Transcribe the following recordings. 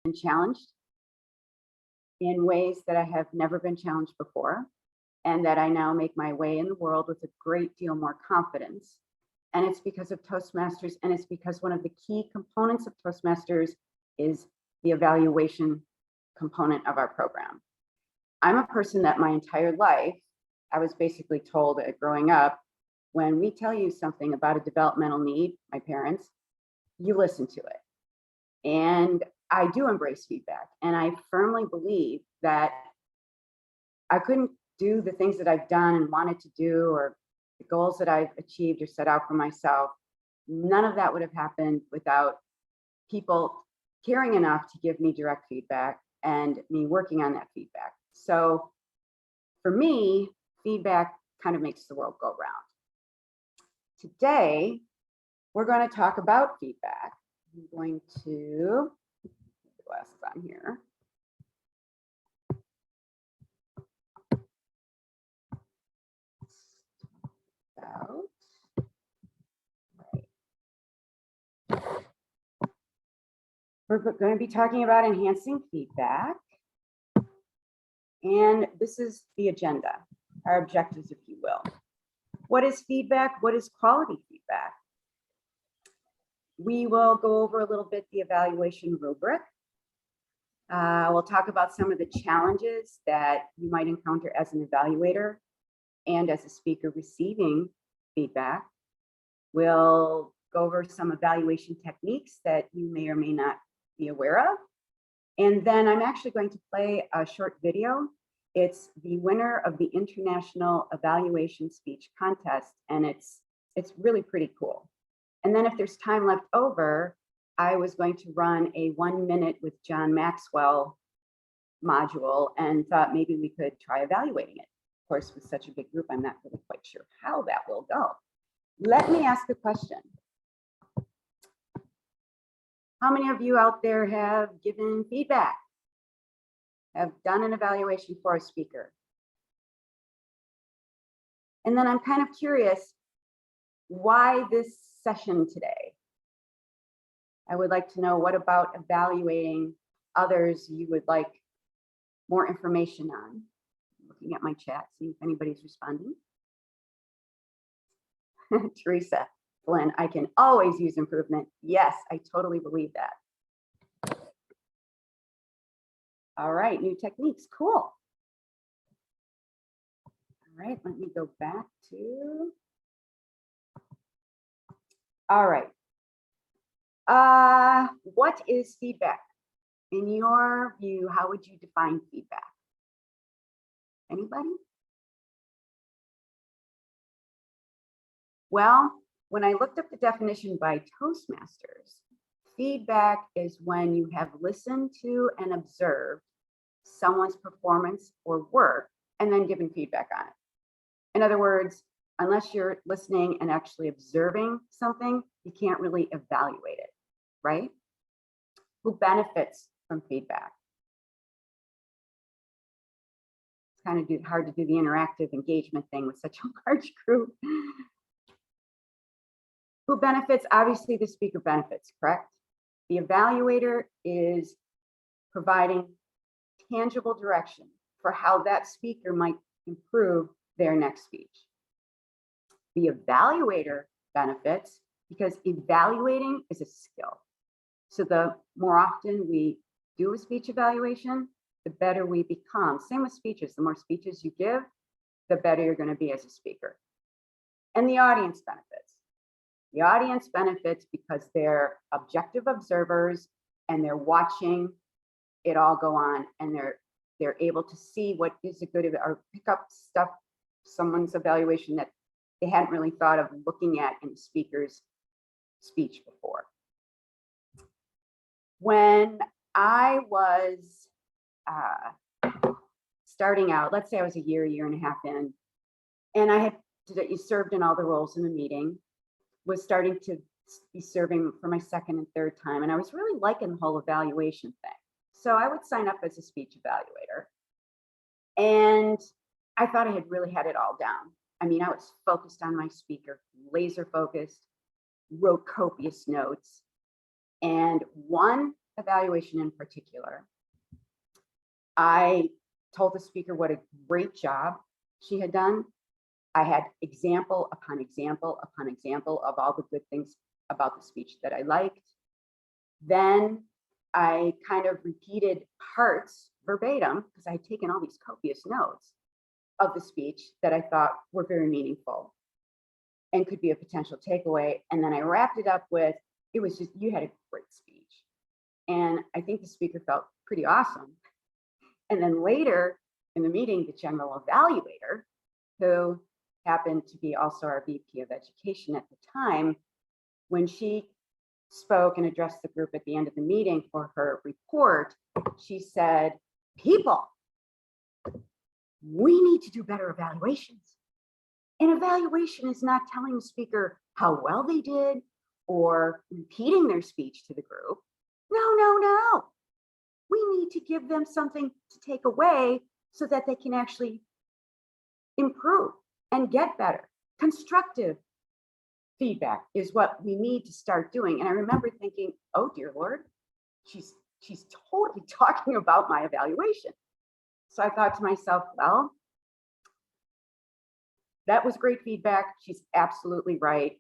been challenged in ways that I have never been challenged before, and that I now make my way in the world with a great deal more confidence. And it's because of Toastmasters, and it's because one of the key components of Toastmasters is the evaluation component of our program. I'm a person that my entire life, I was basically told growing up, when we tell you something about a developmental need, my parents, you listen to it. And I do embrace feedback. And I firmly believe that I couldn't do the things that I've done and wanted to do, or the goals that I've achieved or set out for myself. None of that would have happened without people caring enough to give me direct feedback and me working on that feedback. So for me, feedback kind of makes the world go round. Today, we're going to talk about feedback. I'm going to put the glasses on here. We're going to be talking about enhancing feedback. And this is the agenda, our objectives, if you will. What is feedback? What is quality feedback? We will go over a little bit the evaluation rubric. We'll talk about some of the challenges that you might encounter as an evaluator and as a speaker receiving feedback. We'll go over some evaluation techniques that you may or may not be aware of. And then I'm actually going to play a short video. It's the winner of the International Evaluation Speech Contest, and it's really pretty cool. And then if there's time left over, I was going to run a 1 minute with John Maxwell module and thought maybe we could try evaluating it. Of course, with such a big group, I'm not really quite sure how that will go. Let me ask a question. How many of you out there have given feedback? Have done an evaluation for a speaker? And then I'm kind of curious, why this session today? I would like to know, what about evaluating others you would like more information on? Looking at my chat, see if anybody's responding. Teresa, Flynn, I can always use improvement. Yes, I totally believe that. All right, new techniques, cool. All right, let me go back to, all right. What is feedback? In your view, how would you define feedback? Anybody? Well, when I looked up the definition by Toastmasters, feedback is when you have listened to and observed someone's performance or work and then given feedback on it. In other words, unless you're listening and actually observing something, you can't really evaluate it, right? Who benefits from feedback? It's kind of hard to do the interactive engagement thing with such a large group. Who benefits? Obviously, the speaker benefits, correct? The evaluator is providing tangible direction for how that speaker might improve their next speech. The evaluator benefits because evaluating is a skill. So the more often we do a speech evaluation, the better we become. Same with speeches. The more speeches you give, the better you're going to be as a speaker. And the audience benefits. The audience benefits because they're objective observers and they're watching it all go on, and they're able to see what is a good, or pick up stuff, someone's evaluation that they hadn't really thought of looking at in the speaker's speech before. When I was starting out, let's say I was a year and a half in, and I had served in all the roles in the meeting, was starting to be serving for my second and third time, and I was really liking the whole evaluation thing. So I would sign up as a speech evaluator, and I thought I had really had it all down. I mean, I was focused on my speaker, laser focused, wrote copious notes. And one evaluation in particular, I told the speaker what a great job she had done. I had example upon example upon example of all the good things about the speech that I liked. Then I kind of repeated parts verbatim because I had taken all these copious notes of the speech that I thought were very meaningful and could be a potential takeaway. And then I wrapped it up with, it was just, you had a great speech. And I think the speaker felt pretty awesome. And then later in the meeting, the general evaluator, who happened to be also our VP of Education at the time, when she spoke and addressed the group at the end of the meeting for her report, she said, people, we need to do better evaluations. An evaluation is not telling the speaker how well they did or repeating their speech to the group. No, no, no. We need to give them something to take away so that they can actually improve and get better. Constructive feedback is what we need to start doing. And I remember thinking, oh dear Lord, she's totally talking about my evaluation. So I thought to myself, well, that was great feedback. She's absolutely right.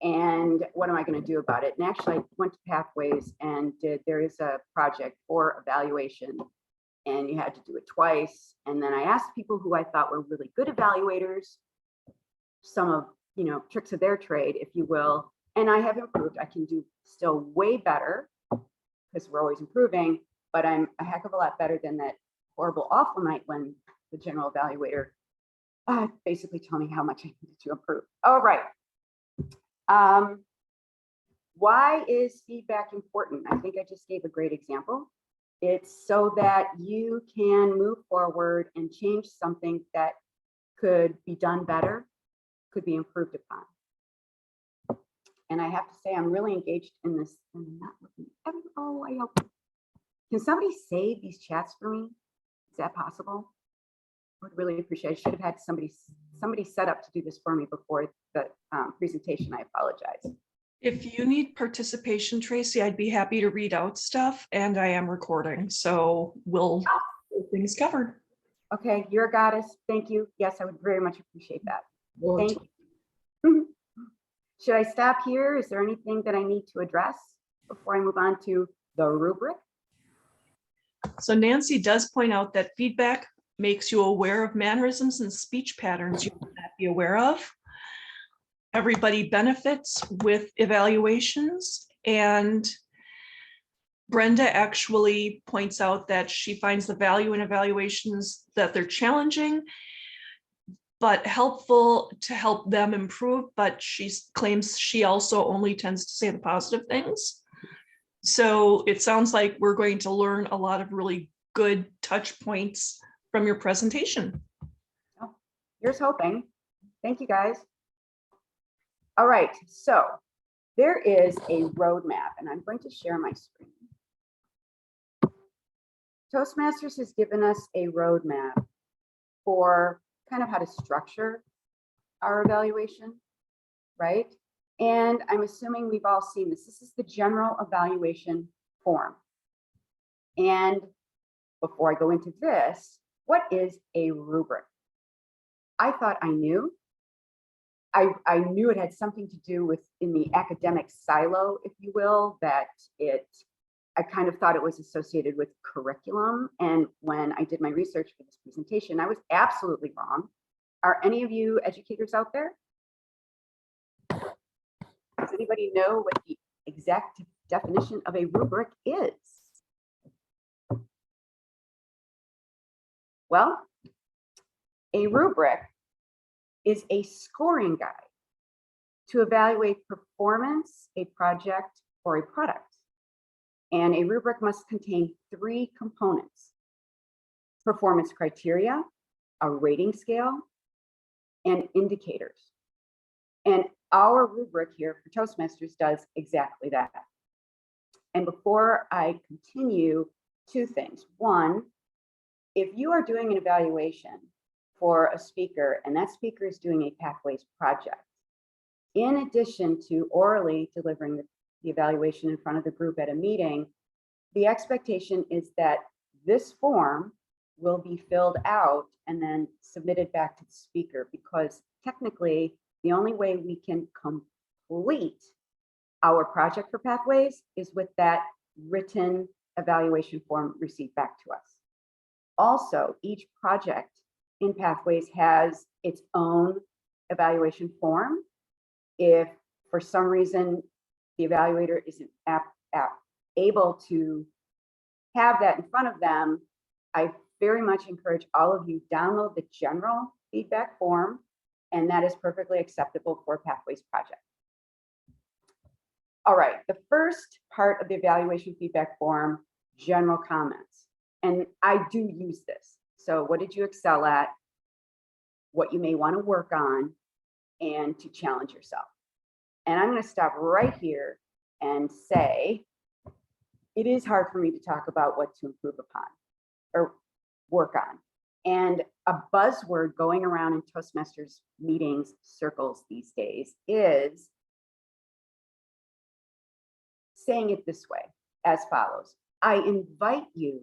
And what am I going to do about it? And actually, I went to Pathways and there is a project for evaluation, and you had to do it twice. And then I asked people who I thought were really good evaluators, some of, tricks of their trade, if you will. And I have improved. I can do still way better because we're always improving, but I'm a heck of a lot better than that horrible, awful night when the general evaluator basically told me how much I needed to improve. All right. Why is feedback important? I think I just gave a great example. It's so that you can move forward and change something that could be done better, could be improved upon. And I have to say, I'm really engaged in this. I'm not looking. Oh, I hope. Can somebody save these chats for me? Is that possible? I would really appreciate it. I should have had somebody set up to do this for me before the presentation. I apologize. If you need participation, Tracy, I'd be happy to read out stuff, and I am recording, so we'll get things covered. Okay, you're a goddess. Thank you. Yes, I would very much appreciate that. Thank you. Should I stop here? Is there anything that I need to address before I move on to the rubric? So Nancy does point out that feedback makes you aware of mannerisms and speech patterns you might not be aware of. Everybody benefits with evaluations, and Brenda actually points out that she finds the value in evaluations that they're challenging, but helpful to help them improve, but she claims she also only tends to say the positive things. So it sounds like we're going to learn a lot of really good touch points from your presentation. Oh, here's hoping. Thank you, guys. All right, so there is a roadmap, and I'm going to share my screen. Toastmasters has given us a roadmap for kind of how to structure our evaluation, right? And I'm assuming we've all seen this. This is the general evaluation form. And before I go into this, what is a rubric? I thought I knew. I knew it had something to do with in the academic silo, if you will, that I kind of thought it was associated with curriculum. And when I did my research for this presentation, I was absolutely wrong. Are any of you educators out there? Does anybody know what the exact definition of a rubric is? Well, a rubric is a scoring guide to evaluate performance, a project, or a product. And a rubric must contain 3 components: performance criteria, a rating scale, and indicators. And our rubric here for Toastmasters does exactly that. And before I continue, 2 things. One, if you are doing an evaluation for a speaker and that speaker is doing a Pathways project, in addition to orally delivering the evaluation in front of the group at a meeting, the expectation is that this form will be filled out and then submitted back to the speaker, because technically the only way we can complete our project for Pathways is with that written evaluation form received back to us. Also, each project in Pathways has its own evaluation form. If for some reason the evaluator isn't able to have that in front of them, I very much encourage all of you download the general feedback form, and that is perfectly acceptable for Pathways project. All right, the first part of the evaluation feedback form, general comments. And I do use this. So what did you excel at? What you may want to work on, and to challenge yourself. And I'm going to stop right here and say, it is hard for me to talk about what to improve upon or work on. And a buzzword going around in Toastmasters meetings circles these days is saying it this way, as follows. I invite you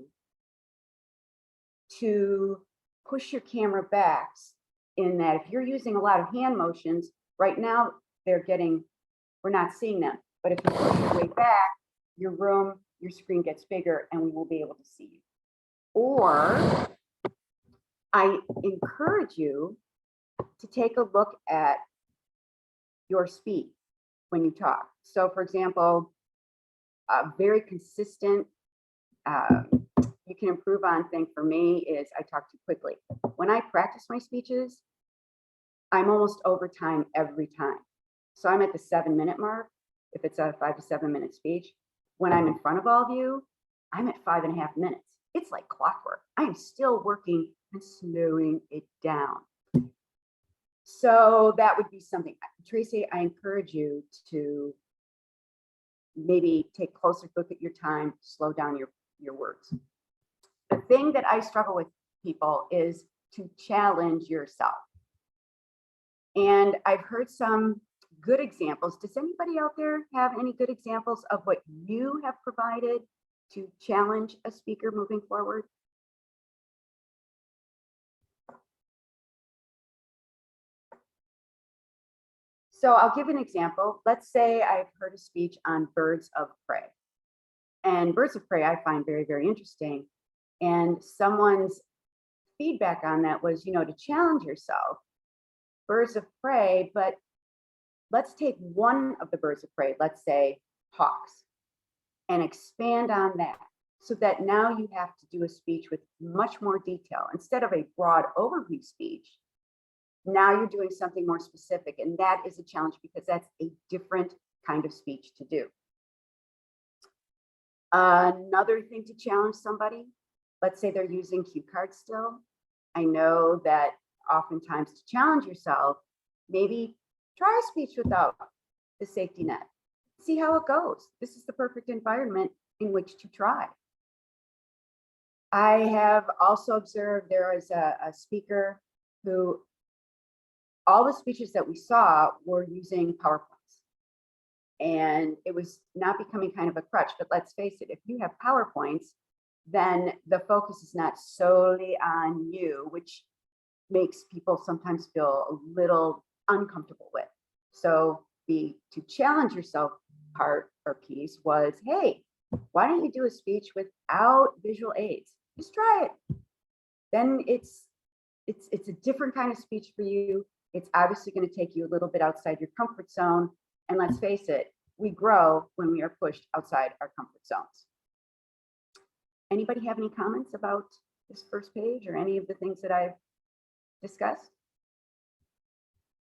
to push your camera back, in that if you're using a lot of hand motions, right now we're not seeing them. But if you push your way back, your screen gets bigger and we will be able to see you. Or I encourage you to take a look at your speed when you talk. So for example, a very consistent, you can improve on thing for me is I talk too quickly. When I practice my speeches, I'm almost over time every time. So I'm at the 7-minute mark, if it's a 5 to 7 minute speech. When I'm in front of all of you, I'm at 5.5 minutes. It's like clockwork. I'm still working and slowing it down. So that would be something. Tracy, I encourage you to maybe take a closer look at your time, slow down your words. The thing that I struggle with, people, is to challenge yourself. And I've heard some good examples. Does anybody out there have any good examples of what you have provided to challenge a speaker moving forward? So I'll give an example. Let's say I've heard a speech on birds of prey. And birds of prey I find very, very interesting. And someone's feedback on that was, to challenge yourself, birds of prey, but let's take one of the birds of prey, let's say hawks, and expand on that, so that now you have to do a speech with much more detail. Instead of a broad overview speech, now you're doing something more specific, and that is a challenge because that's a different kind of speech to do. Another thing to challenge somebody, let's say they're using cue cards still. I know that oftentimes to challenge yourself, maybe try a speech without the safety net. See how it goes. This is the perfect environment in which to try. I have also observed there is a speaker who, all the speeches that we saw were using PowerPoints. And it was not becoming kind of a crutch, but let's face it, if you have PowerPoints, then the focus is not solely on you, which makes people sometimes feel a little uncomfortable with. So the to challenge yourself part or piece was, hey, why don't you do a speech without visual aids? Just try it. Then it's a different kind of speech for you. It's obviously going to take you a little bit outside your comfort zone. And let's face it, we grow when we are pushed outside our comfort zones. Anybody have any comments about this first page or any of the things that I've discussed?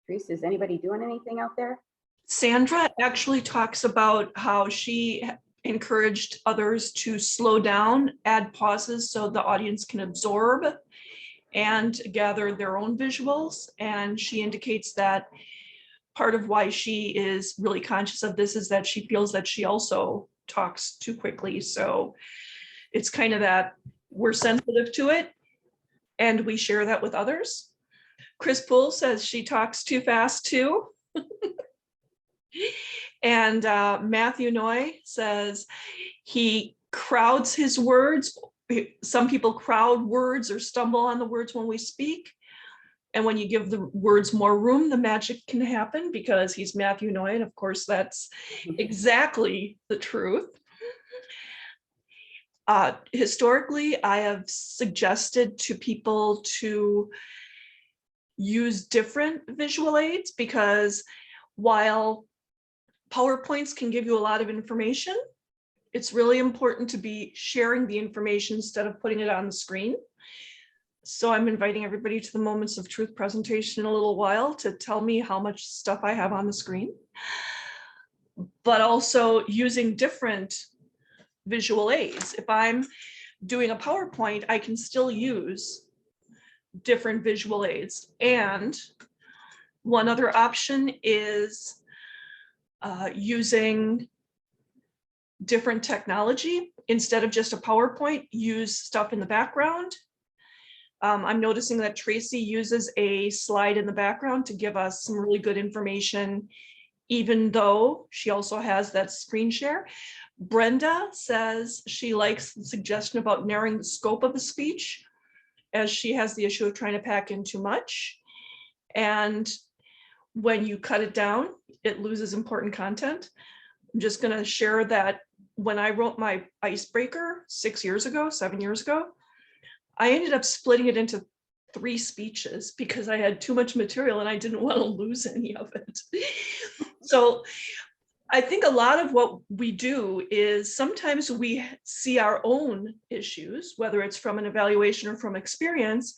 Teresa, is anybody doing anything out there? Sandra actually talks about how she encouraged others to slow down, add pauses so the audience can absorb and gather their own visuals. And she indicates that part of why she is really conscious of this is that she feels that she also talks too quickly. So it's kind of that we're sensitive to it and we share that with others. Chris Poole says she talks too fast too. And Matthew Noy says he crowds his words. Some people crowd words or stumble on the words when we speak. And when you give the words more room, the magic can happen, because he's Matthew Noy, and of course that's exactly the truth. Historically, I have suggested to people to use different visual aids, because while PowerPoints can give you a lot of information, it's really important to be sharing the information instead of putting it on the screen. So I'm inviting everybody to the Moments of Truth presentation in a little while to tell me how much stuff I have on the screen, but also using different visual aids. If I'm doing a PowerPoint, I can still use different visual aids. And one other option is using different technology. Instead of just a PowerPoint, use stuff in the background. I'm noticing that Tracy uses a slide in the background to give us some really good information, even though she also has that screen share. Brenda says she likes the suggestion about narrowing the scope of the speech, as she has the issue of trying to pack in too much. And when you cut it down, it loses important content. I'm just going to share that when I wrote my icebreaker 7 years ago, I ended up splitting it into 3 speeches because I had too much material and I didn't want to lose any of it. So I think a lot of what we do is sometimes we see our own issues, whether it's from an evaluation or from experience,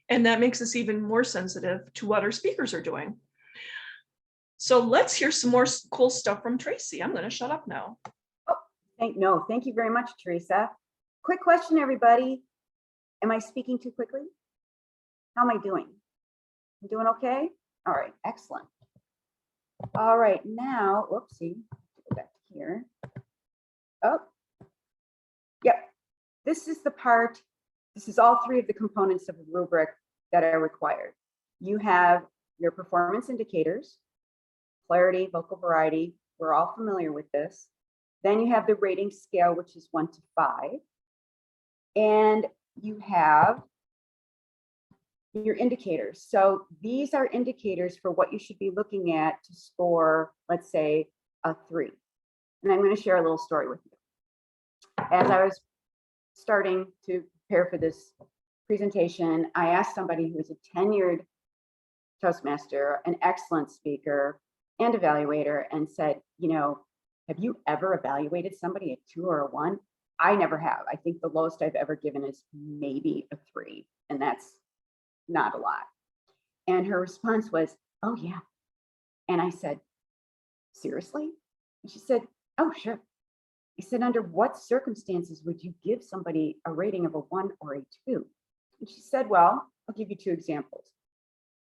and that makes us even more sensitive to what our speakers are doing. So let's hear some more cool stuff from Tracy. I'm going to shut up now. No, thank you very much, Teresa. Quick question, everybody. Am I speaking too quickly? How am I doing? I'm doing okay? All right, excellent. All right, now, whoopsie, go back to here. Oh, yep. This is the part, this is all 3 of the components of a rubric that are required. You have your performance indicators, clarity, vocal variety. We're all familiar with this. Then you have the rating scale, which is 1 to 5. And you have your indicators. So these are indicators for what you should be looking at to score, let's say, a 3. And I'm going to share a little story with you. As I was starting to prepare for this presentation, I asked somebody who was a tenured Toastmaster, an excellent speaker and evaluator, and said, you know, have you ever evaluated somebody at 2 or a 1? I never have. I think the lowest I've ever given is maybe a 3, and that's not a lot. And her response was, oh yeah. And I said, seriously? And she said, oh, sure. I said, under what circumstances would you give somebody a rating of a 1 or a 2? And she said, well, I'll give you 2 examples.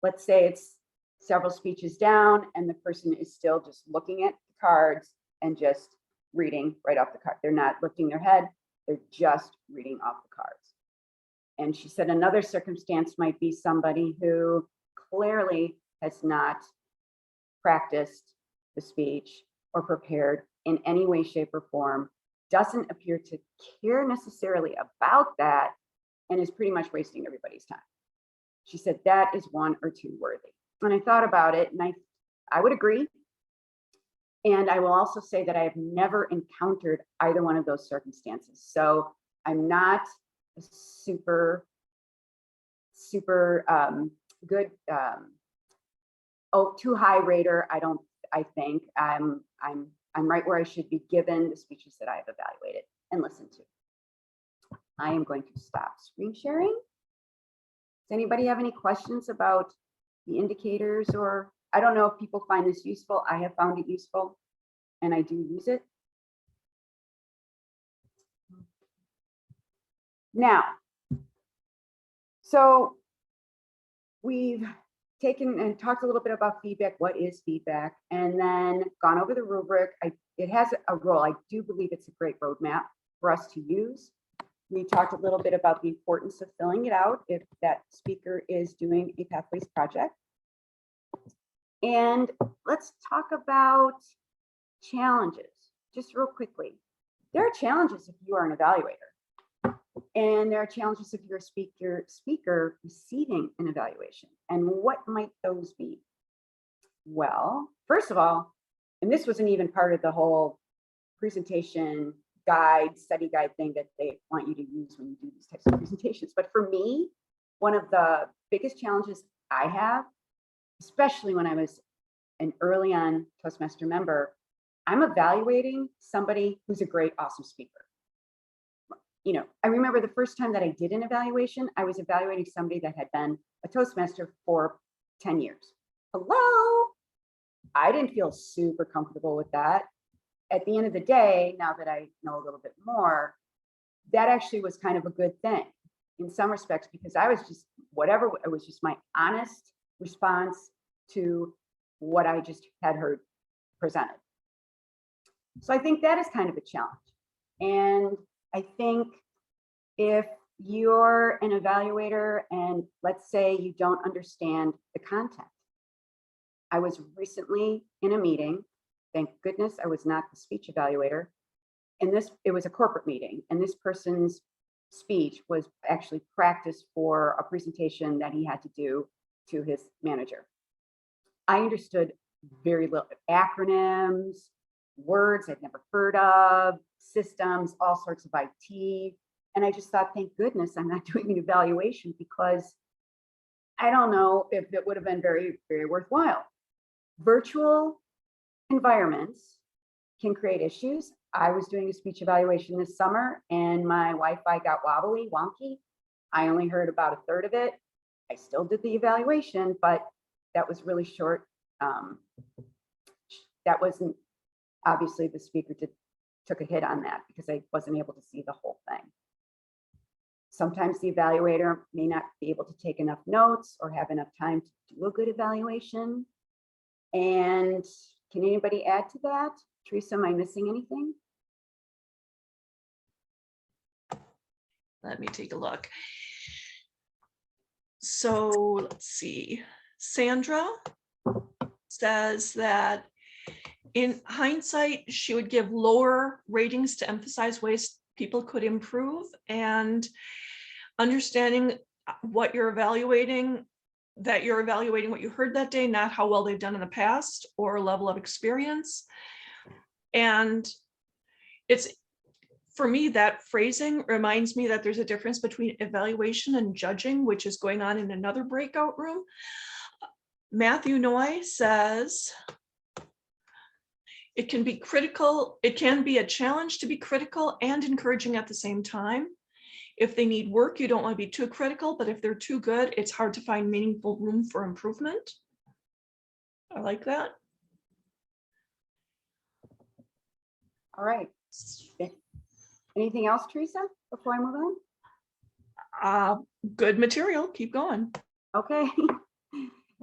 Let's say it's several speeches down and the person is still just looking at the cards and just reading right off the card. They're not lifting their head, they're just reading off the cards. And she said another circumstance might be somebody who clearly has not practiced the speech or prepared in any way, shape, or form, doesn't appear to care necessarily about that, and is pretty much wasting everybody's time. She said that is 1 or 2 worthy. And I thought about it, and I would agree. And I will also say that I have never encountered either one of those circumstances. So I'm not a super good, too high rater. I think I'm right where I should be given the speeches that I've evaluated and listened to. I am going to stop screen sharing. Does anybody have any questions about the indicators, or I don't know if people find this useful. I have found it useful and I do use it. Now, so we've taken and talked a little bit about feedback. What is feedback? And then gone over the rubric. It has a role. I do believe it's a great roadmap for us to use. We talked a little bit about the importance of filling it out if that speaker is doing a Pathways project. And let's talk about challenges just real quickly. There are challenges if you are an evaluator, and there are challenges if you're a speaker receiving an evaluation. And what might those be? Well, first of all, and this wasn't even part of the whole presentation guide, study guide thing that they want you to use when you do these types of presentations. But for me, one of the biggest challenges I have, especially when I was an early on Toastmaster member, I'm evaluating somebody who's a great, awesome speaker. You know, I remember the first time that I did an evaluation, I was evaluating somebody that had been a Toastmaster for 10 years. Hello? I didn't feel super comfortable with that. At the end of the day, now that I know a little bit more, that actually was kind of a good thing in some respects, because I was just, whatever, it was just my honest response to what I just had heard presented. So I think that is kind of a challenge. And I think if you're an evaluator and let's say you don't understand the content. I was recently in a meeting. Thank goodness I was not the speech evaluator. And it was a corporate meeting, and this person's speech was actually practice for a presentation that he had to do to his manager. I understood very little acronyms, words I'd never heard of, systems, all sorts of IT. And I just thought, thank goodness I'm not doing an evaluation, because I don't know if it would have been very, very worthwhile. Virtual environments can create issues. I was doing a speech evaluation this summer and my Wi-Fi got wonky. I only heard about a third of it. I still did the evaluation, but that was really short. That wasn't, obviously the speaker took a hit on that because I wasn't able to see the whole thing. Sometimes the evaluator may not be able to take enough notes or have enough time to do a good evaluation. And can anybody add to that? Teresa, am I missing anything? Let me take a look. So let's see. Sandra says that in hindsight, she would give lower ratings to emphasize ways people could improve, and understanding what you're evaluating, that you're evaluating what you heard that day, not how well they've done in the past or level of experience. And it's, for me, that phrasing reminds me that there's a difference between evaluation and judging, which is going on in another breakout room. Matthew Noy says, it can be critical, it can be a challenge to be critical and encouraging at the same time. If they need work, you don't want to be too critical, but if they're too good, it's hard to find meaningful room for improvement. I like that. All right. Anything else, Teresa, before I move on? Good material, keep going. Okay.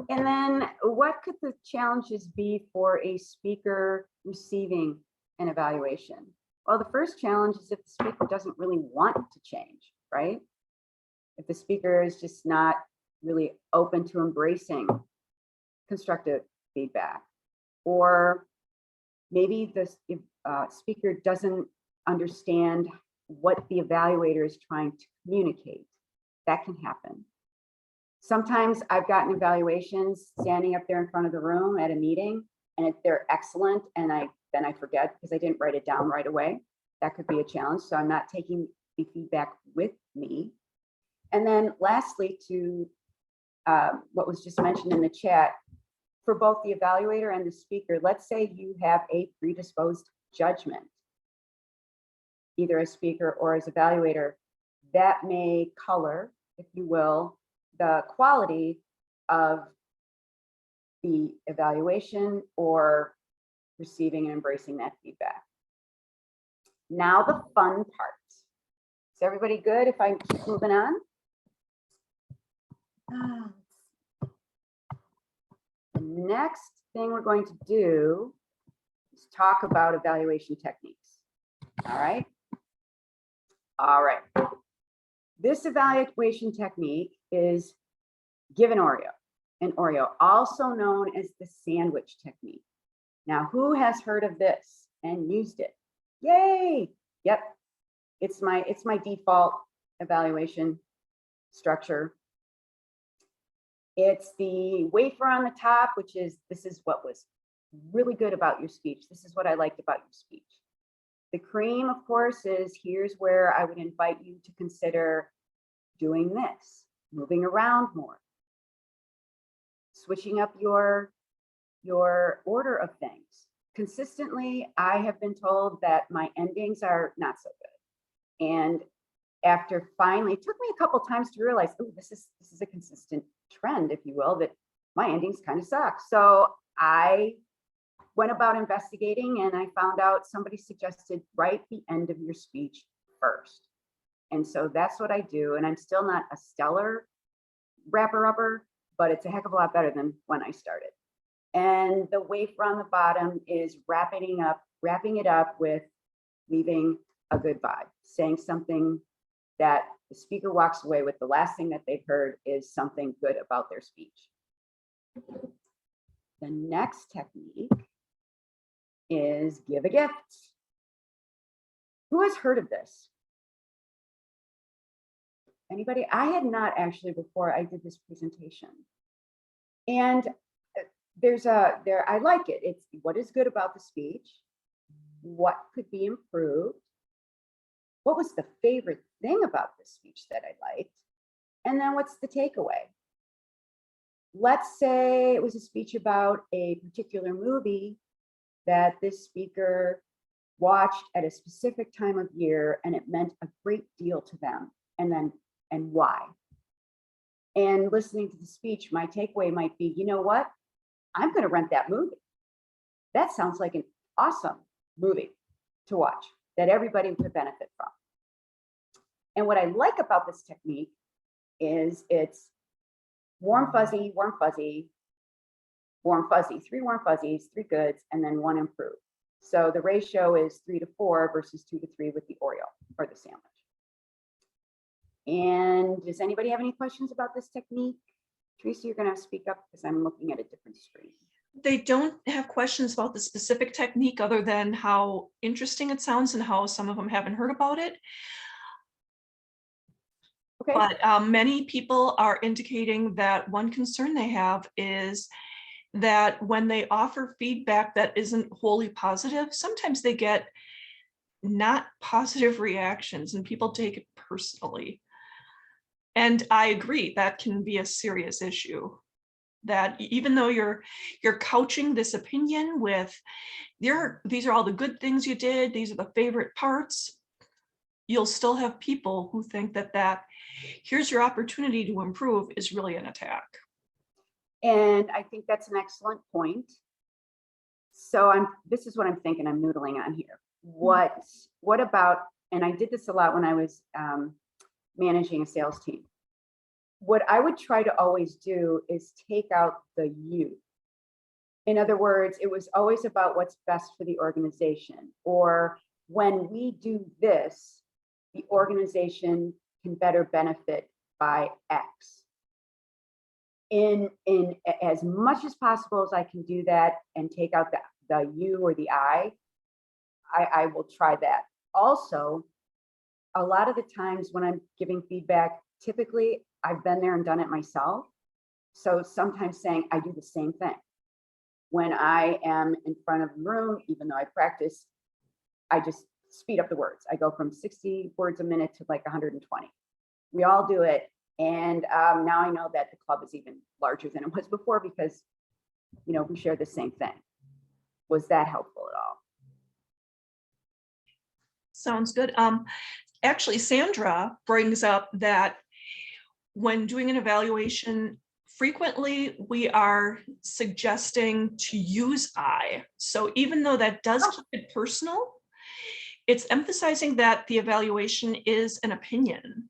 And then what could the challenges be for a speaker receiving an evaluation? Well, the first challenge is if the speaker doesn't really want to change, right? If the speaker is just not really open to embracing constructive feedback, or maybe the speaker doesn't understand what the evaluator is trying to communicate. That can happen. Sometimes I've gotten evaluations standing up there in front of the room at a meeting, and they're excellent, and then I forget because I didn't write it down right away. That could be a challenge. So I'm not taking the feedback with me. And then lastly, to what was just mentioned in the chat, for both the evaluator and the speaker, let's say you have a predisposed judgment, either as speaker or as evaluator, that may color, if you will, the quality of the evaluation or receiving and embracing that feedback. Now the fun part. Is everybody good if I keep moving on? The next thing we're going to do is talk about evaluation techniques. All right. All right. This evaluation technique is give an Oreo, also known as the sandwich technique. Now, who has heard of this and used it? Yay! Yep. It's my default evaluation structure. It's the wafer on the top, which is, this is what was really good about your speech. This is what I liked about your speech. The cream, of course, is here's where I would invite you to consider doing this, moving around more, switching up your order of things. Consistently, I have been told that my endings are not so good. And after finally, it took me a couple times to realize, oh, this is a consistent trend, if you will, that my endings kind of suck. So I went about investigating, and I found out somebody suggested write the end of your speech first. And so that's what I do. And I'm still not a stellar wrapper-upper, but it's a heck of a lot better than when I started. And the wafer on the bottom is wrapping it up with leaving a good vibe, saying something that the speaker walks away with. The last thing that they've heard is something good about their speech. The next technique is give a gift. Who has heard of this? Anybody? I had not actually before I did this presentation. And I like it. It's what is good about the speech, what could be improved, what was the favorite thing about the speech that I liked, and then what's the takeaway? Let's say it was a speech about a particular movie that this speaker watched at a specific time of year and it meant a great deal to them, and why. And listening to the speech, my takeaway might be, you know what? I'm going to rent that movie. That sounds like an awesome movie to watch that everybody could benefit from. And what I like about this technique is it's warm, fuzzy, warm, fuzzy, warm, fuzzy, 3 warm fuzzies, 3 goods, and then 1 improved. So the ratio is 3 to 4 versus 2 to 3 with the Oreo or the sandwich. And does anybody have any questions about this technique? Tracy, you're going to speak up because I'm looking at a different screen. They don't have questions about the specific technique other than how interesting it sounds and how some of them haven't heard about it. Okay. But many people are indicating that one concern they have is that when they offer feedback that isn't wholly positive, sometimes they get not positive reactions and people take it personally. And I agree, that can be a serious issue. That even though you're couching this opinion with these are all the good things you did, these are the favorite parts, you'll still have people who think that here's your opportunity to improve is really an attack. And I think that's an excellent point. So this is what I'm thinking, I'm noodling on here. What about, and I did this a lot when I was managing a sales team. What I would try to always do is take out the you. In other words, it was always about what's best for the organization, or when we do this, the organization can better benefit by X. In as much as possible as I can do that and take out the you or the I will try that. Also, a lot of the times when I'm giving feedback, typically I've been there and done it myself. So sometimes saying I do the same thing. When I am in front of the room, even though I practice, I just speed up the words. I go from 60 words a minute to like 120. We all do it. And now I know that the club is even larger than it was before because, you know, we share the same thing. Was that helpful at all? Sounds good. Actually, Sandra brings up that when doing an evaluation, frequently we are suggesting to use I. So even though that does keep it personal, it's emphasizing that the evaluation is an opinion,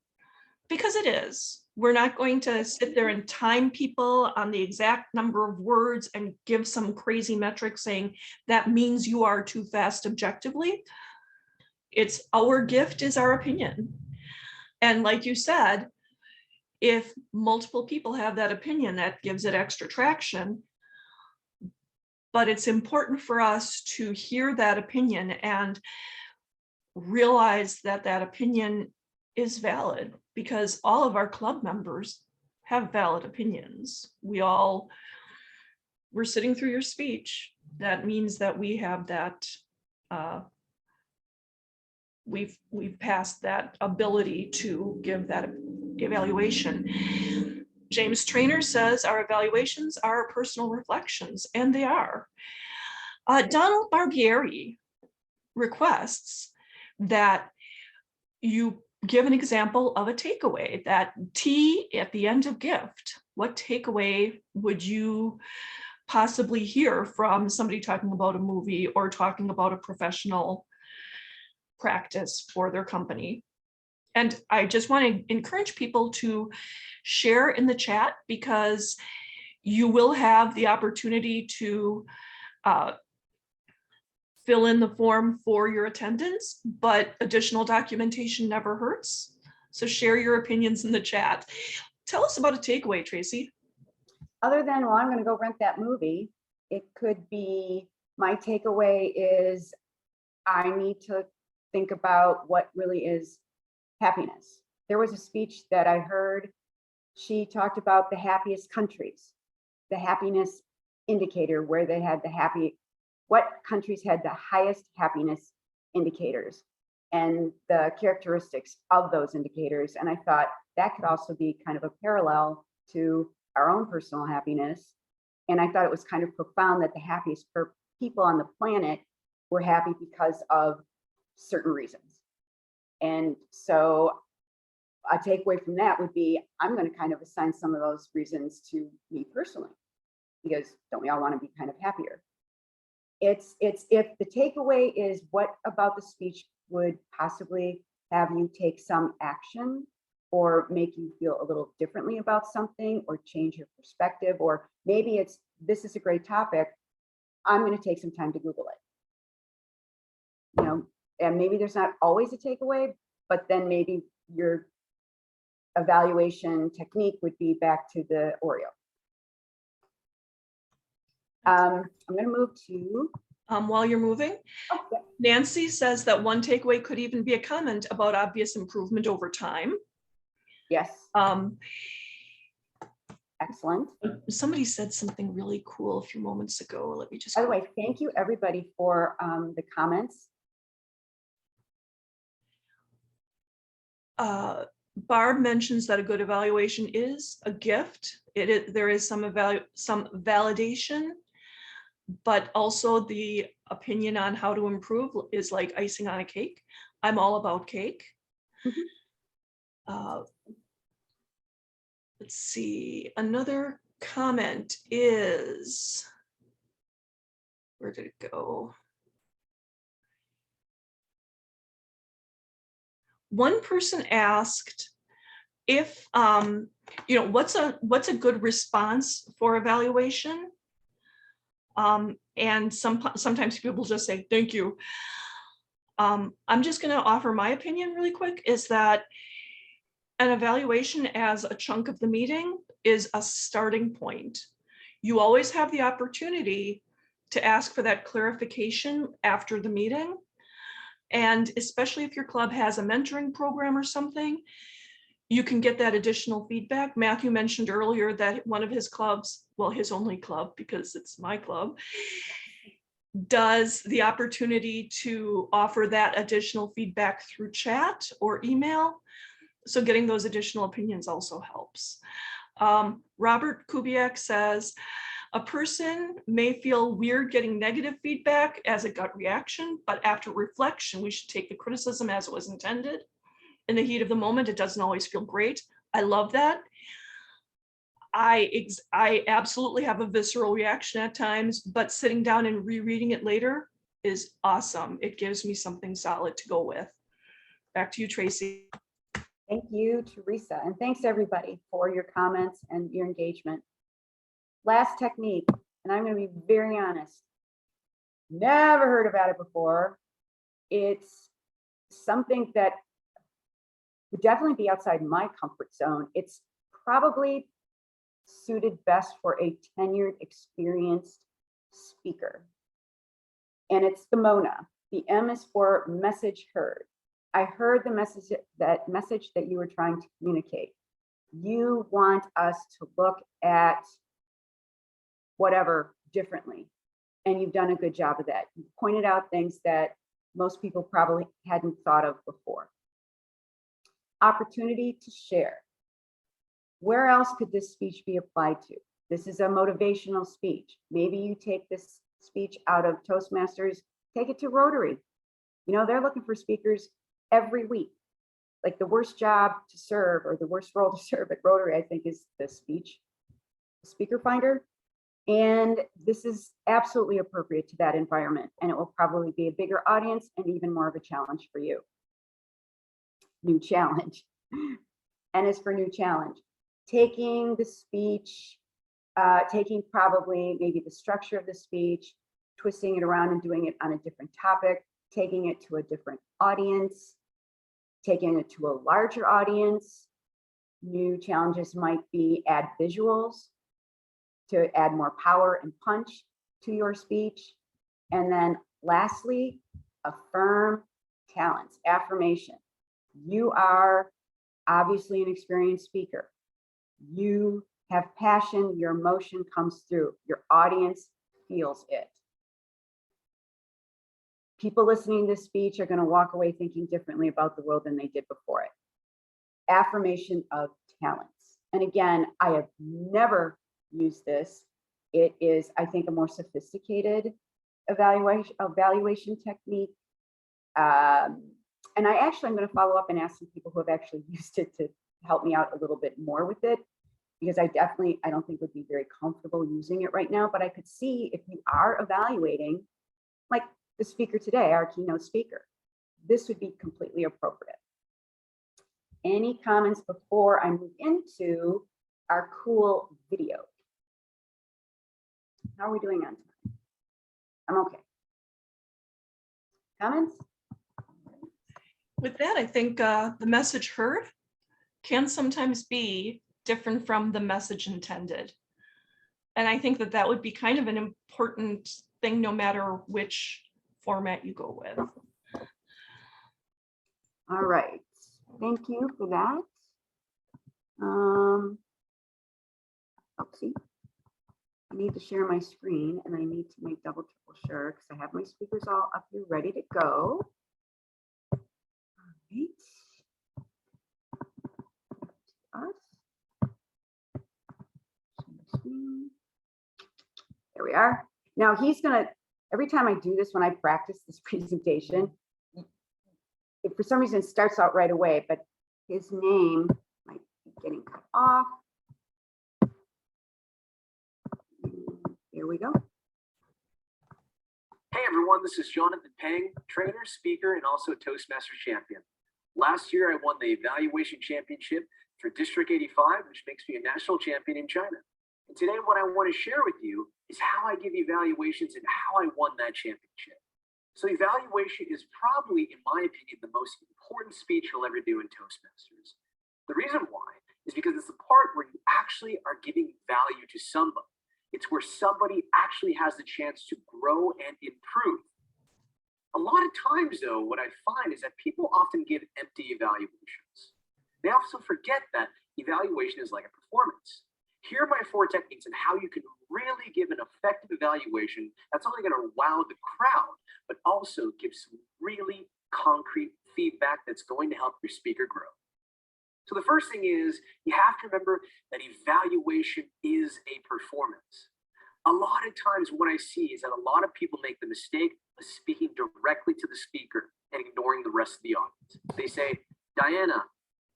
because it is. We're not going to sit there and time people on the exact number of words and give some crazy metric saying that means you are too fast objectively. It's our gift is our opinion. And like you said, if multiple people have that opinion, that gives it extra traction. But it's important for us to hear that opinion. And realize that that opinion is valid, because all of our club members have valid opinions. We're sitting through your speech. That means that we have that, we've passed that ability to give that evaluation. James Trainer says our evaluations are personal reflections, and they are. Donald Barbieri requests that you give an example of a takeaway, that T at the end of gift. What takeaway would you possibly hear from somebody talking about a movie or talking about a professional practice for their company? And I just want to encourage people to share in the chat, because you will have the opportunity to fill in the form for your attendance, but additional documentation never hurts. So share your opinions in the chat. Tell us about a takeaway, Tracy. Other than, well, I'm going to go rent that movie, it could be, my takeaway is I need to think about what really is happiness. There was a speech that I heard. She talked about the happiest countries, the happiness indicator, where they had what countries had the highest happiness indicators and the characteristics of those indicators. And I thought that could also be kind of a parallel to our own personal happiness. And I thought it was kind of profound that the happiest people on the planet were happy because of certain reasons. And so a takeaway from that would be, I'm going to kind of assign some of those reasons to me personally, because don't we all want to be kind of happier? It's if the takeaway is what about the speech would possibly have you take some action or make you feel a little differently about something or change your perspective, or maybe it's, this is a great topic, I'm going to take some time to Google it. You know, and maybe there's not always a takeaway, but then maybe your evaluation technique would be back to the Oreo. I'm going to move to. While you're moving, Oh, yeah. Nancy says that one takeaway could even be a comment about obvious improvement over time. Yes. Excellent. Somebody said something really cool a few moments ago. Let me just. By the way, thank you everybody for the comments. Barb mentions that a good evaluation is a gift. There is some validation, but also the opinion on how to improve is like icing on a cake. I'm all about cake. Mm-hmm. Let's see, another comment is, where did it go? One person asked if, you know, what's a good response for evaluation? And sometimes people just say, thank you. I'm just going to offer my opinion really quick, is that an evaluation as a chunk of the meeting is a starting point. You always have the opportunity to ask for that clarification after the meeting. And especially if your club has a mentoring program or something, you can get that additional feedback. Matthew mentioned earlier that one of his clubs, well, his only club, because it's my club, does the opportunity to offer that additional feedback through chat or email. So getting those additional opinions also helps. Robert Kubiak says, a person may feel weird getting negative feedback as a gut reaction, but after reflection, we should take the criticism as it was intended. In the heat of the moment, it doesn't always feel great. I love that. I absolutely have a visceral reaction at times, but sitting down and rereading it later is awesome. It gives me something solid to go with. Back to you, Tracy. Thank you, Teresa, and thanks everybody for your comments and your engagement. Last technique, and I'm going to be very honest, never heard about it before. It's something that would definitely be outside my comfort zone. It's probably suited best for a tenured, experienced speaker. And it's the Mona. The M is for message heard. I heard the message that you were trying to communicate. You want us to look at whatever differently, and you've done a good job of that. You pointed out things that most people probably hadn't thought of before. Opportunity to share. Where else could this speech be applied to? This is a motivational speech. Maybe you take this speech out of Toastmasters, take it to Rotary. You know, they're looking for speakers every week. Like the worst job to serve or the worst role to serve at Rotary, I think, is the speaker finder. And this is absolutely appropriate to that environment. And it will probably be a bigger audience and even more of a challenge for you. New challenge. And as for new challenge, taking the speech, taking probably maybe the structure of the speech, twisting it around and doing it on a different topic, taking it to a different audience, taking it to a larger audience. New challenges might be add visuals to add more power and punch to your speech. And then lastly, affirm talents, affirmation. You are obviously an experienced speaker. You have passion, your emotion comes through, your audience feels it. People listening to this speech are going to walk away thinking differently about the world than they did before it. Affirmation of talents. And again, I have never used this. It is, I think, a more sophisticated evaluation technique. And I'm going to follow up and ask some people who have actually used it to help me out a little bit more with it, because I don't think would be very comfortable using it right now, but I could see if you are evaluating, like the speaker today, our keynote speaker, this would be completely appropriate. Any comments before I move into our cool video? How are we doing on time? I'm okay. Comments? With that, I think the message heard can sometimes be different from the message intended. And I think that that would be kind of an important thing no matter which format you go with. All right, thank you for that. Oopsie. I need to share my screen and I need to make double, triple sure because I have my speakers all up here ready to go. All right. There we are. Now he's gonna, every time I do this, when I practice this presentation, if for some reason it starts out right away, but his name might be getting cut off. Here we go. Hey everyone, this is Jonathan Pang, trainer, speaker, and also Toastmasters champion. Last year I won the evaluation championship for District 85, which makes me a national champion in China. And today what I want to share with you is how I give evaluations and how I won that championship. So evaluation is probably, in my opinion, the most important speech you'll ever do in Toastmasters. The reason why is because it's the part where you actually are giving value to somebody. It's where somebody actually has the chance to grow and improve. A lot of times, though, what I find is that people often give empty evaluations. They also forget that evaluation is like a performance. Here are my 4 techniques on how you can really give an effective evaluation that's only going to wow the crowd, but also give some really concrete feedback that's going to help your speaker grow. So the first thing is you have to remember that evaluation is a performance. A lot of times what I see is that a lot of people make the mistake of speaking directly to the speaker and ignoring the rest of the audience. They say, Diana,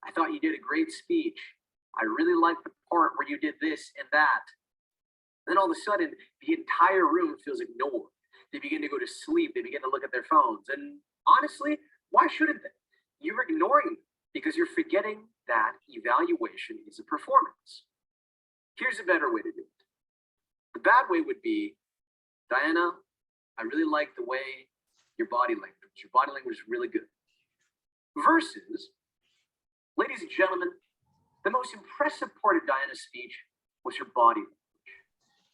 I thought you did a great speech. I really liked the part where you did this and that. Then all of a sudden, the entire room feels ignored. They begin to go to sleep. They begin to look at their phones. And honestly, why shouldn't they? You're ignoring them because you're forgetting that evaluation is a performance. Here's a better way to do it. The bad way would be, Diana, I really like the way your body language. Your body language is really good. Versus, ladies and gentlemen, the most impressive part of Diana's speech was her body language.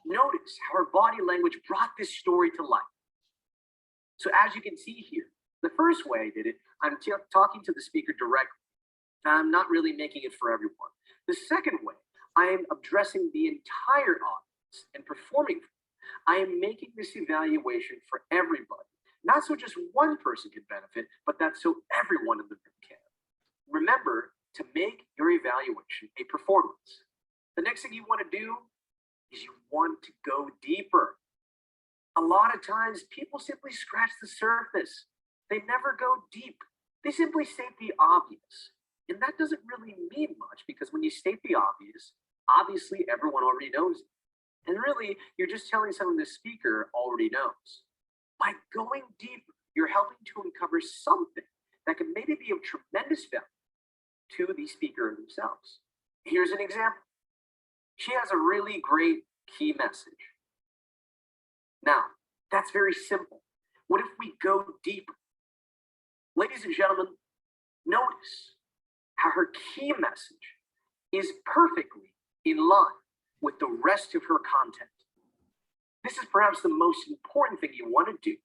Notice how her body language brought this story to life. So as you can see here, the first way I did it, I'm talking to the speaker directly. I'm not really making it for everyone. The second way, I am addressing the entire audience and performing. I am making this evaluation for everybody, not so just one person can benefit, but that's so everyone in the room can. Remember to make your evaluation a performance. The next thing you want to do is you want to go deeper. A lot of times people simply scratch the surface. They never go deep. They simply state the obvious. And that doesn't really mean much because when you state the obvious, obviously everyone already knows it. And really, you're just telling something the speaker already knows. By going deeper, you're helping to uncover something that can maybe be of tremendous value to the speaker themselves. Here's an example. She has a really great key message. Now, that's very simple. What if we go deeper? Ladies and gentlemen, notice how her key message is perfectly in line with the rest of her content. This is perhaps the most important thing you want to do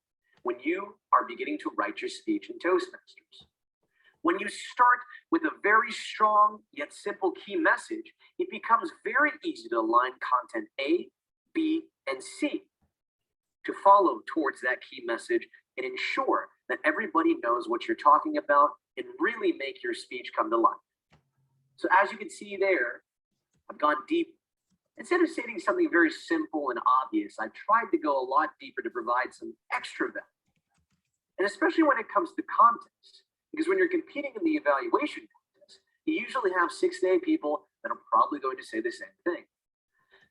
when you are beginning to write your speech in Toastmasters. When you start with a very strong yet simple key message, it becomes very easy to align content A, B, and C to follow towards that key message and ensure that everybody knows what you're talking about and really make your speech come to life. So as you can see there, I've gone deep. Instead of stating something very simple and obvious, I've tried to go a lot deeper to provide some extra value. And especially when it comes to context, because when you're competing in the evaluation contest, you usually have 6 to 8 people that are probably going to say the same thing.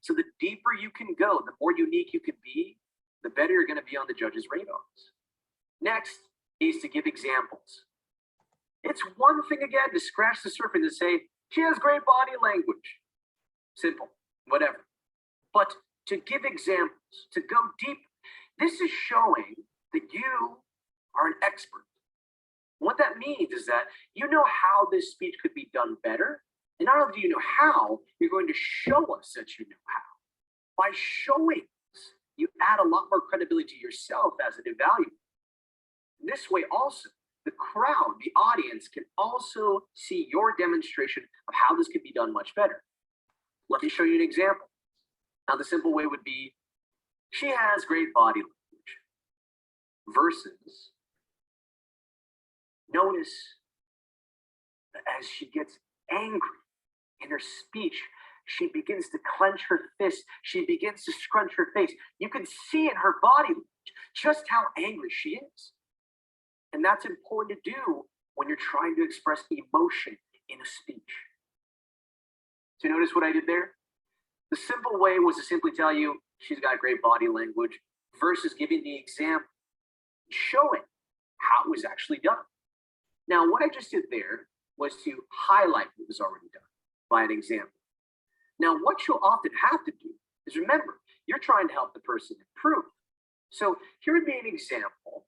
So the deeper you can go, the more unique you can be, the better you're going to be on the judges' radars. Next is to give examples. It's one thing again to scratch the surface and say, she has great body language. Simple, whatever. But to give examples, to go deep, this is showing that you are an expert. What that means is that you know how this speech could be done better. And not only do you know how, you're going to show us that you know how. By showing us, you add a lot more credibility to yourself as an evaluator. This way also, the crowd, the audience can also see your demonstration of how this could be done much better. Let me show you an example. Now, the simple way would be, she has great body language versus, notice that as she gets angry in her speech, she begins to clench her fist. She begins to scrunch her face. You can see in her body language just how angry she is. And that's important to do when you're trying to express emotion in a speech. So notice what I did there? The simple way was to simply tell you she's got great body language versus giving the example, showing how it was actually done. Now, what I just did there was to highlight what was already done by an example. Now, what you'll often have to do is remember, you're trying to help the person improve. So here would be an example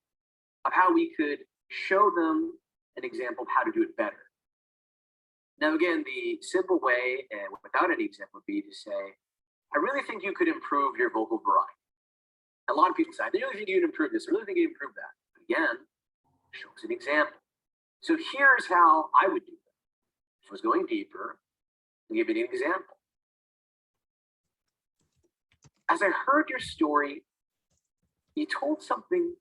of how we could show them an example of how to do it better. Now, again, the simple way, and without any example, would be to say, I really think you could improve your vocal variety. A lot of people say, I really think you'd improve this. I really think you'd improve that. But again, show us an example. So here's how I would do it. If I was going deeper, I'll give you an example. As I heard your story, you told something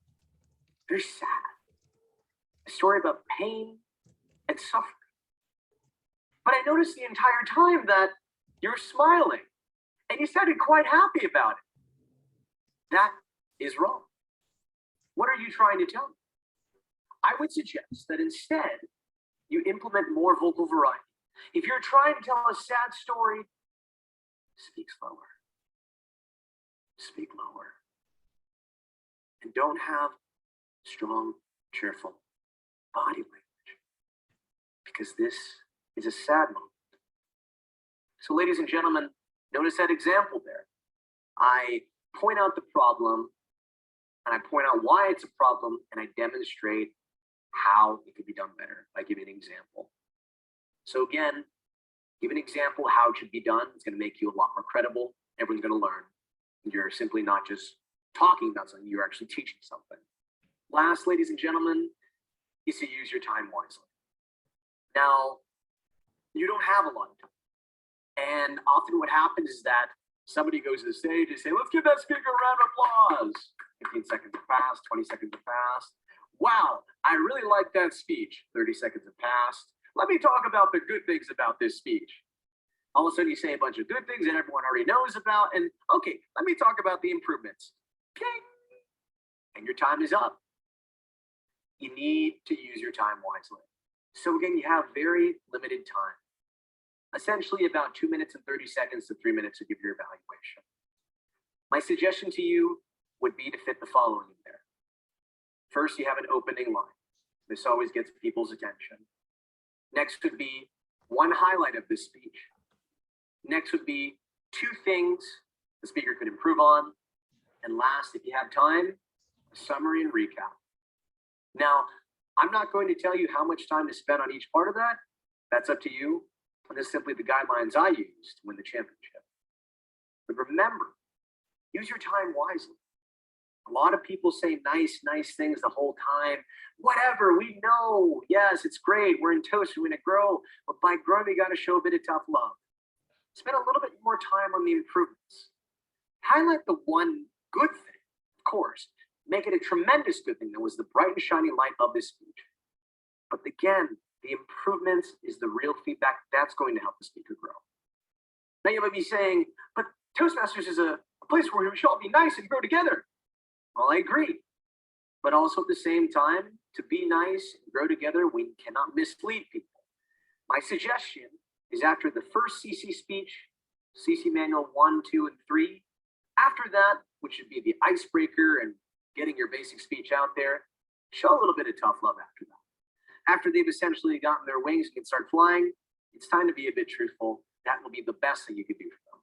very sad. A story about pain and suffering. But I noticed the entire time that you're smiling and you sounded quite happy about it. That is wrong. What are you trying to tell me? I would suggest that instead you implement more vocal variety. If you're trying to tell a sad story, speak slower. Speak lower. And don't have strong, cheerful body language, because this is a sad moment. So, ladies and gentlemen, notice that example there. I point out the problem, and I point out why it's a problem, and I demonstrate how it could be done better by giving an example. So again, give an example how it should be done. It's going to make you a lot more credible. Everyone's going to learn. You're simply not just talking about something, you're actually teaching something. Last, ladies and gentlemen, is to use your time wisely. Now, you don't have a lot of time. And often what happens is that somebody goes to the stage and say, let's give that speaker a round of applause. 15 seconds have passed, 20 seconds have passed. Wow, I really like that speech. 30 seconds have passed. Let me talk about the good things about this speech. All of a sudden you say a bunch of good things that everyone already knows about. And okay, let me talk about the improvements. King. And your time is up. You need to use your time wisely. So again, you have very limited time. Essentially about 2 minutes and 30 seconds to 3 minutes to give your evaluation. My suggestion to you would be to fit the following in there. First, you have an opening line. This always gets people's attention. Next would be one highlight of this speech. Next would be 2 things the speaker could improve on. And last, if you have time, a summary and recap. Now, I'm not going to tell you how much time to spend on each part of that. That's up to you. And this is simply the guidelines I used to win the championship. But remember, use your time wisely. A lot of people say nice things the whole time. Whatever, we know. Yes, it's great. We're in Toast. We're going to grow. But by growing, we got to show a bit of tough love. Spend a little bit more time on the improvements. Highlight the one good thing, of course. Make it a tremendous good thing that was the bright and shiny light of this speech. But again, the improvements is the real feedback that's going to help the speaker grow. Now you might be saying, but Toastmasters is a place where we should all be nice and grow together. Well, I agree. But also at the same time, to be nice and grow together, we cannot mislead people. My suggestion is after the first CC speech, CC manual 1, 2, and 3, after that, which should be the icebreaker and getting your basic speech out there, show a little bit of tough love after that. After they've essentially gotten their wings and can start flying, it's time to be a bit truthful. That will be the best thing you could do for them.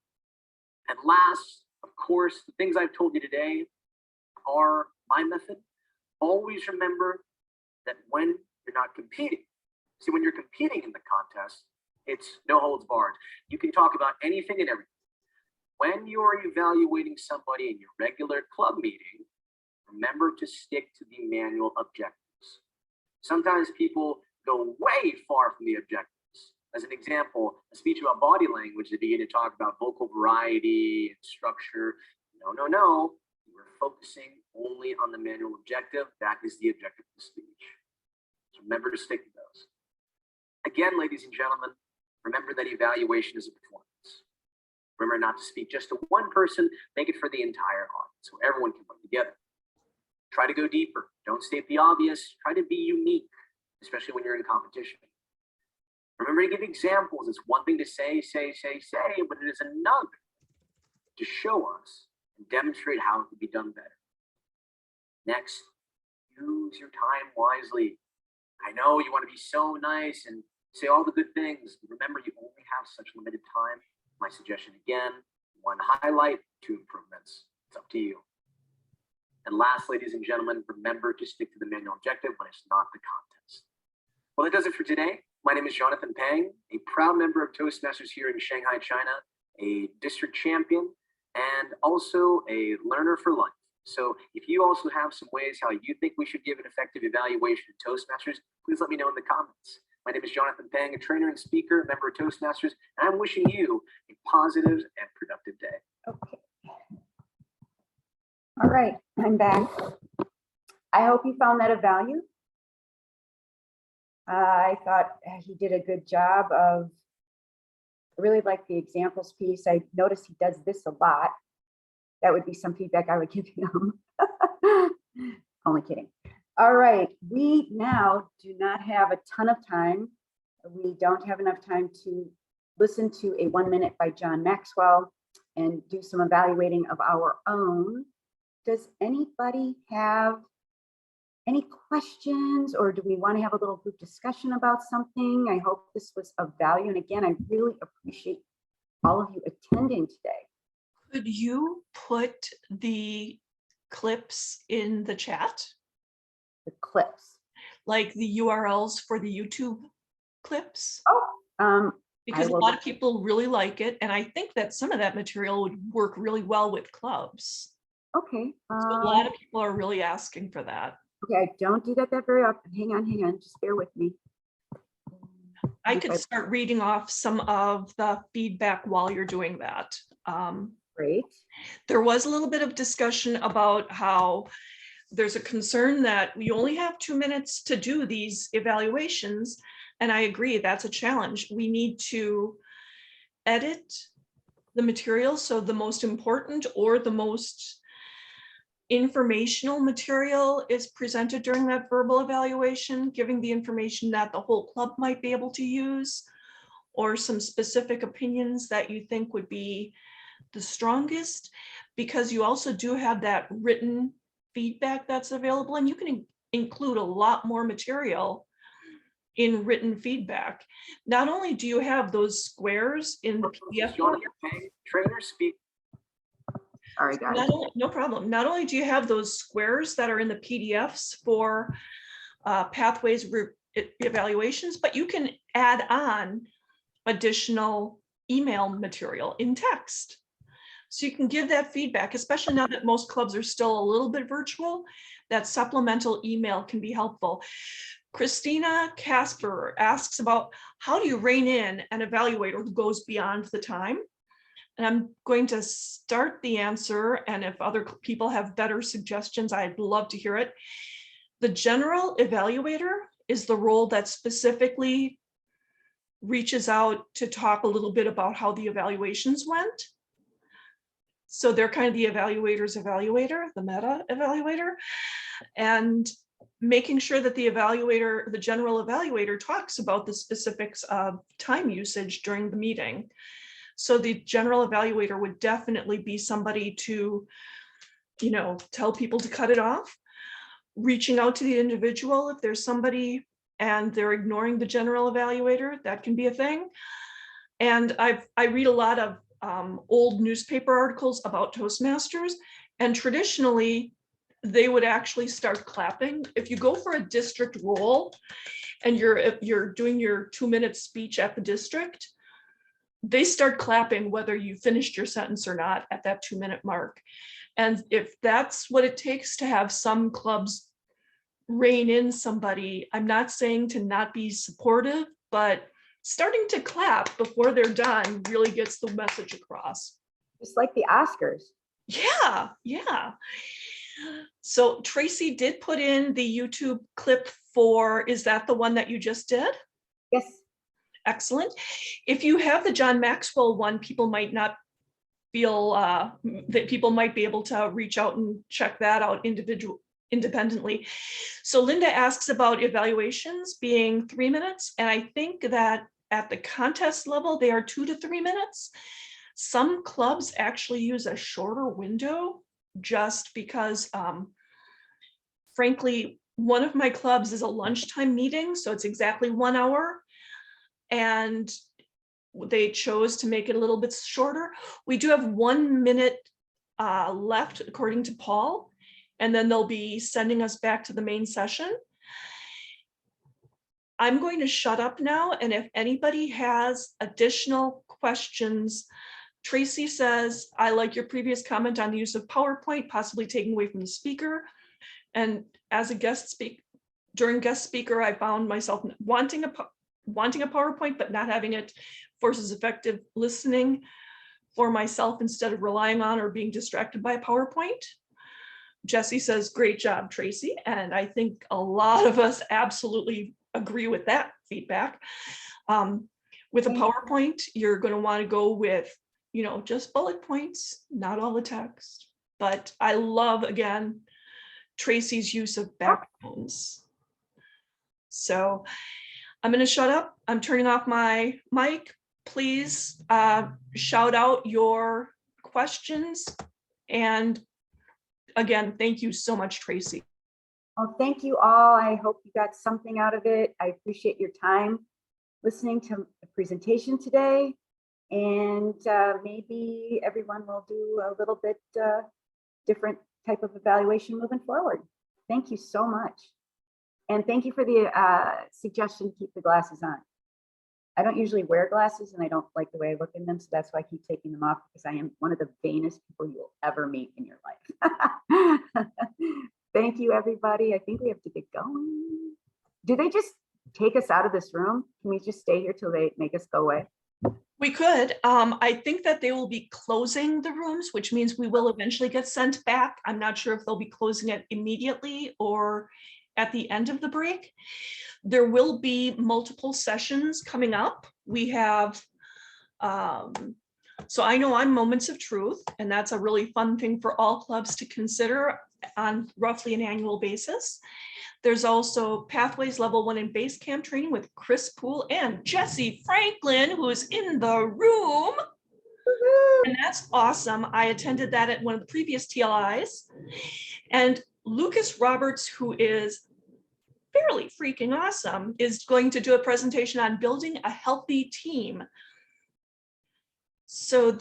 And last, of course, the things I've told you today are my method. Always remember that when you're not competing, see, when you're competing in the contest, it's no holds barred. You can talk about anything and everything. When you're evaluating somebody in your regular club meeting, remember to stick to the manual objectives. Sometimes people go way far from the objectives. As an example, a speech about body language, they begin to talk about vocal variety and structure. No. We're focusing only on the manual objective. That is the objective of the speech. So remember to stick to those. Again, ladies and gentlemen, remember that evaluation is a performance. Remember not to speak just to one person, make it for the entire audience so everyone can work together. Try to go deeper. Don't state the obvious. Try to be unique, especially when you're in competition. Remember to give examples. It's one thing to say, but it is another to show us and demonstrate how it can be done better. Next, use your time wisely. I know you want to be so nice and say all the good things. Remember, you only have such limited time. My suggestion again, 1 highlight, 2 improvements. It's up to you. And last, ladies and gentlemen, remember to stick to the manual objective when it's not the contest. Well, that does it for today. My name is Jonathan Pang, a proud member of Toastmasters here in Shanghai, China, a district champion, and also a learner for life. So if you also have some ways how you think we should give an effective evaluation in Toastmasters, please let me know in the comments. My name is Jonathan Pang, a trainer and speaker, member of Toastmasters, and I'm wishing you a positive and productive day. Okay. All right, I'm back. I hope you found that of value. I thought he did a good job of, I really like the examples piece. I noticed he does this a lot. That would be some feedback I would give him. Only kidding. All right, we now do not have a ton of time. We don't have enough time to listen to a 1 minute by John Maxwell and do some evaluating of our own. Does anybody have any questions, or do we want to have a little group discussion about something? I hope this was of value. And again, I really appreciate all of you attending today. Could you put the clips in the chat? The clips. Like the URLs for the YouTube clips? Oh, because a lot of people really like it. And I think that some of that material would work really well with clubs. okay. So a lot of people are really asking for that. Okay, I don't do that very often. Hang on, just bear with me. I If could start reading off some of the feedback while you're doing that. Great. There was a little bit of discussion about how there's a concern that we only have 2 minutes to do these evaluations. And I agree, that's a challenge. We need to edit the material. So the most important or the most informational material is presented during that verbal evaluation, giving the information that the whole club might be able to use, or some specific opinions that you think would be the strongest, because you also do have that written feedback that's available, and you can include a lot more material in written feedback. Not only do you have those squares in the PDF, Trainer speak. Sorry, guys. no problem. Not only do you have those squares that are in the PDFs for pathways evaluations, but you can add on additional email material in text. So you can give that feedback, especially now that most clubs are still a little bit virtual, that supplemental email can be helpful. Christina Casper asks about how do you rein in an evaluator who goes beyond the time? And I'm going to start the answer, and if other people have better suggestions, I'd love to hear it. The general evaluator is the role that specifically reaches out to talk a little bit about how the evaluations went. So they're kind of the evaluator's evaluator, the meta evaluator, and making sure that the evaluator, the general evaluator, talks about the specifics of time usage during the meeting. So the general evaluator would definitely be somebody to, tell people to cut it off, reaching out to the individual. If there's somebody and they're ignoring the general evaluator, that can be a thing. And I read a lot of old newspaper articles about Toastmasters, and traditionally they would actually start clapping. If you go for a district role and you're doing your 2-minute speech at the district, they start clapping whether you finished your sentence or not at that 2-minute mark. And if that's what it takes to have some clubs rein in somebody, I'm not saying to not be supportive, but starting to clap before they're done really gets the message across. Just like the Oscars. Yeah. So Tracy did put in the YouTube clip for, is that the one that you just did? Yes. Excellent. If you have the John Maxwell one, people might not feel that people might be able to reach out and check that out independently. So Linda asks about evaluations being 3 minutes, and I think that at the contest level, they are 2 to 3 minutes. Some clubs actually use a shorter window just because, frankly, one of my clubs is a lunchtime meeting, so it's exactly 1 hour. And they chose to make it a little bit shorter. We do have 1 minute left, according to Paul, and then they'll be sending us back to the main session. I'm going to shut up now, and if anybody has additional questions, Tracy says, I like your previous comment on the use of PowerPoint, possibly taking away from the speaker. And as a guest speaker, during guest speaker, I found myself wanting a PowerPoint, but not having it forces effective listening for myself instead of relying on or being distracted by a PowerPoint. Jesse says, great job, Tracy. And I think a lot of us absolutely agree with that feedback. With a PowerPoint, you're going to want to go with, just bullet points, not all the text. But I love, again, Tracy's use of backbones. So I'm going to shut up. I'm turning off my mic. Please shout out your questions. And again, thank you so much, Tracy. Well, thank you all. I hope you got something out of it. I appreciate your time listening to the presentation today. And maybe everyone will do a little bit different type of evaluation moving forward. Thank you so much. And thank you for the suggestion to keep the glasses on. I don't usually wear glasses and I don't like the way I look in them. So that's why I keep taking them off, because I am one of the vainest people you'll ever meet in your life. Thank you, everybody. I think we have to get going. Do they just take us out of this room? Can we just stay here till they make us go away? We could. I think that they will be closing the rooms, which means we will eventually get sent back. I'm not sure if they'll be closing it immediately or at the end of the break. There will be multiple sessions coming up. We have, so I know I'm Moments of Truth, and that's a really fun thing for all clubs to consider on roughly an annual basis. There's also Pathways Level 1 in Base Camp training with Chris Poole and Jesse Franklin, who is in the room. And that's awesome. I attended that at one of the previous TLIs. And Lucas Roberts, who is fairly freaking awesome, is going to do a presentation on building a healthy team. So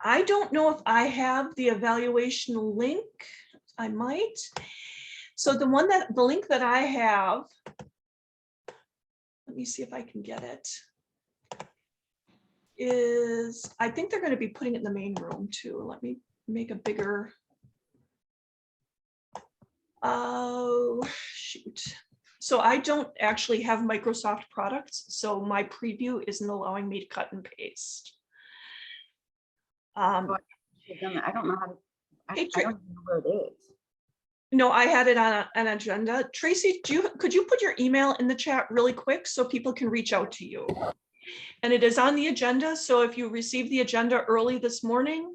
I don't know if I have the evaluation link. I might. So the link that I have, let me see if I can get it, is, I think they're going to be putting it in the main room too. Let me make a bigger, oh, shoot. So I don't actually have Microsoft products, so my preview isn't allowing me to cut and paste. I don't know how to, I don't know where it is. No, I had it on an agenda. Tracy, could you put your email in the chat really quick so people can reach out to you? And it is on the agenda, so if you received the agenda early this morning,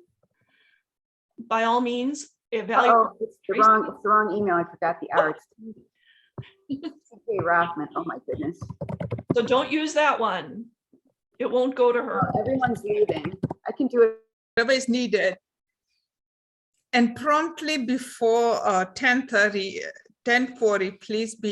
by all means, evaluate. Oh, it's the wrong email. I forgot the R. It's Tracy Rothman. Oh my goodness. So don't use that one. It won't go to her. Oh, everyone's leaving. I can do it. Whatever is needed. And promptly before 10:40, please be